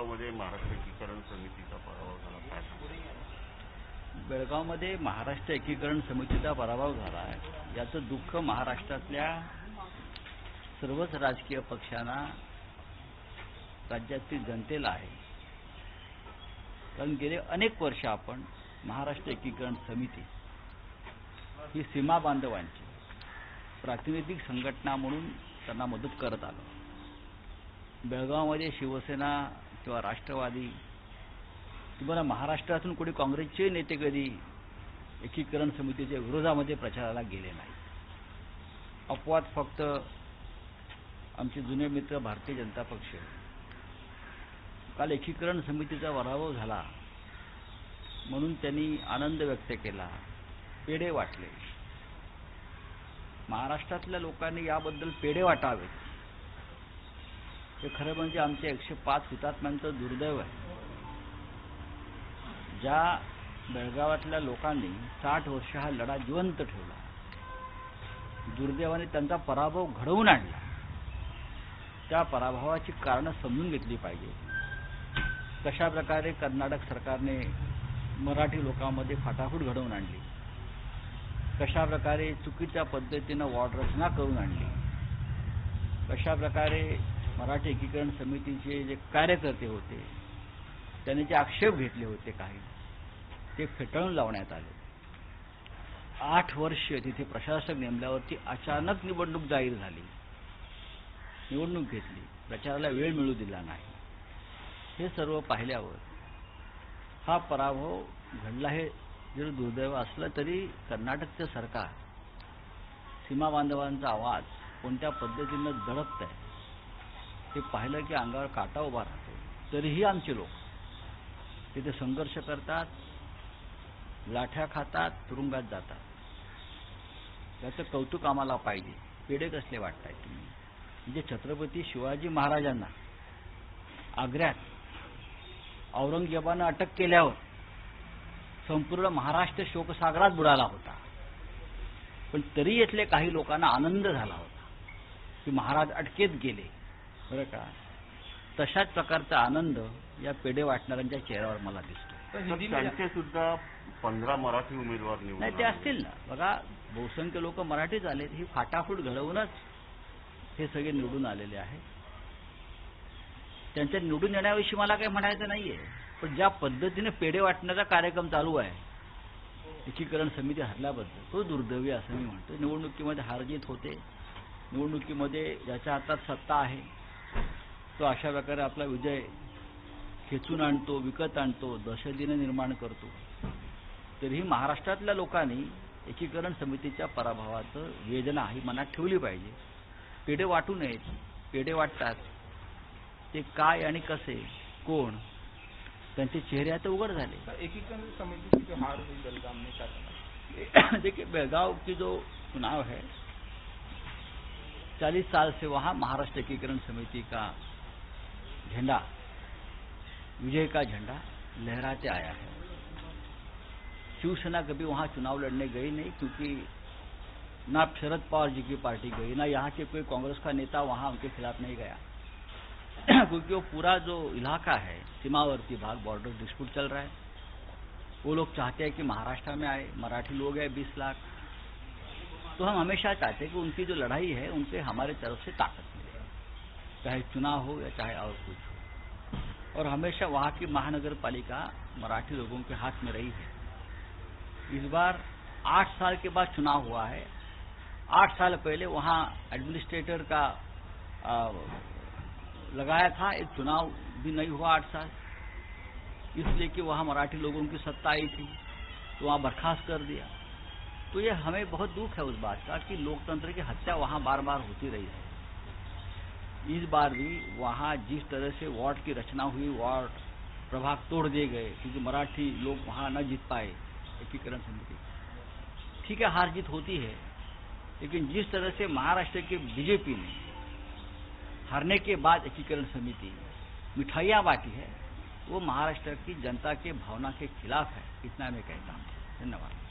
बेळगावमध्ये महाराष्ट्र एकीकरण समितीचा पराभव झाला, काय सांगता? बेळगावमध्ये महाराष्ट्र एकीकरण समितीचा पराभव झाला आहे, याचं दुःख महाराष्ट्रातल्या सर्वच राजकीय पक्षांना, राज्यातील जनतेला आहे. कारण गेले अनेक वर्ष आपण महाराष्ट्र एकीकरण समिती ही सीमा बांधवांची प्रातिनिधिक संघटना म्हणून त्यांना मदत करत आलो. बेळगावमध्ये शिवसेना किंवा राष्ट्रवादी किंवा महाराष्ट्रातून कोणी काँग्रेसचे नेते कधी एकीकरण समितीच्या विरोधामध्ये प्रचाराला गेले नाही. अपवाद फक्त आमचे जुने मित्र भारतीय जनता पक्ष. काल एकीकरण समितीचा पराभव झाला म्हणून त्यांनी आनंद व्यक्त केला, पेढे वाटले. महाराष्ट्रातल्या लोकांनी याबद्दल पेढे वाटावेत. हे खरं म्हणजे आमच्या 105 हुतात्म्यांचं दुर्दैव आहे. ज्या बेळगावातल्या लोकांनी 60 वर्ष हा लढा जिवंत ठेवला, दुर्दैवाने त्यांचा पराभव घडवून आणला. त्या पराभवाची कारणं समजून घेतली पाहिजे. कशा प्रकारे कर्नाटक सरकारने मराठी लोकांमध्ये फाटाफूट घडवून आणली, कशा प्रकारे चुकीच्या पद्धतीनं वॉर्ड रचना करून आणली, कशा प्रकारे मराठी एकीकरण समितीचे जे कार्यकर्ते होते त्यांनी जे आक्षेप घेतले होते काही, ते फेटाळून लावण्यात आले. 8 वर्ष तिथे प्रशासक नेमल्यावरती अचानक निवडणूक जाहीर झाली, निवडणूक घेतली, प्रचाराला वेळ मिळू दिला नाही. हे सर्व पाहिल्यावर हा पराभव घडला हे जर दुर्दैव असलं तरी कर्नाटकचं सरकार सीमा बांधवांचा आवाज कोणत्या पद्धतीनं दडपत आहे हे पाहिलं की अंगावर काटा उभा राहतो. तरीही आमचे लोक तिथे संघर्ष करतात, लाठ्या खातात, तुरुंगात जातात. त्याचं कौतुक आम्हाला पाहिजे. पेढे कसले वाटताय तुम्ही? म्हणजे छत्रपती शिवाजी महाराजांना आग्र्यात औरंगजेबानं अटक केल्यावर संपूर्ण महाराष्ट्र शोकसागरात बुडाला होता, पण तरी इथले काही लोकांना आनंद झाला होता की महाराज अटकेत गेले. बरं का? तशाच प्रकारचा आनंद या पेढे वाटणाऱ्यांच्या चेहऱ्यावर मला दिसतो. त्यांचे सुद्धा 15 मराठी उमेदवार निवडून नाही, ते असतील ना. बघा, बहुसंख्य लोक मराठीच आलेत. ही फाटाफूट घडवूनच हे सगळे निवडून आलेले आहे. त्यांच्या निवडून येण्याविषयी मला काही म्हणायचं नाहीये, पण ज्या पद्धतीने पेढे वाटण्याचा कार्यक्रम चालू आहे एकीकरण समिती हरल्याबद्दल, तो दुर्दैवी असं मी म्हणतो. निवडणुकीमध्ये हारजीत होते, निवडणुकीमध्ये ज्याच्या हातात सत्ता आहे तो अशा प्रकारे आपला विजय खेचून आणतो, विकत आणतो, दहशतीने निर्माण करतो. तरीही महाराष्ट्रातल्या लोकांनी एकीकरण समितीच्या पराभवाचं वेदना ही मनात ठेवली पाहिजे. पेढे वाटू नयेत. पेढे वाटतात ते काय आणि कसे, कोण, त्यांचे चेहरे आता उघड झाले. एकीकरण समिति की जो हार हुई बेलगाम में, क्या देखिए, बेलगाव की जो चुनाव है 40 साल से वहाँ महाराष्ट्र एकीकरण समिति का झंडा, विजय का झंडा लहराते आया है. शिवसेना कभी वहाँ चुनाव लड़ने गई नहीं, क्योंकि ना शरद पवार जी की पार्टी गई, ना यहाँ के कोई कांग्रेस का नेता वहाँ उनके खिलाफ नहीं गया. क्योंकि वो पूरा जो इलाका है, सीमावर्ती भाग, बॉर्डर डिस्प्यूट चल रहा है. वो लोग चाहते हैं कि महाराष्ट्र में आए. मराठी लोग हैं 20 लाख. तो हम हमेशा चाहते हैं कि उनकी जो लड़ाई है उनसे हमारे तरफ से ताकत मिले, चाहे चुनाव हो या चाहे और कुछ हो. और हमेशा वहाँ की महानगर पालिका मराठी लोगों के हाथ में रही है. इस बार 8 साल के बाद चुनाव हुआ है. 8 साल पहले वहाँ एडमिनिस्ट्रेटर का लगाया था, एक चुनाव भी नहीं हुआ 8 साल, इसलिए कि वहाँ मराठी लोगों की सत्ता आई थी, तो वहाँ बर्खास्त कर दिया. तो ये हमें बहुत दुख है उस बात का कि लोकतंत्र की हत्या वहाँ बार बार होती रही है. इस बार भी वहाँ जिस तरह से वार्ड की रचना हुई, वार्ड प्रभाग तोड़ दिए गए क्योंकि मराठी लोग वहाँ न जीत पाए एकीकरण समिति. ठीक है, हार जीत होती है, लेकिन जिस तरह से महाराष्ट्र के बीजेपी ने हारने के बाद एकीकरण समिति मिठाइयाँ बांटी है, वो महाराष्ट्र की जनता के भावना के खिलाफ है. इतना मैं कहता हूँ. धन्यवाद.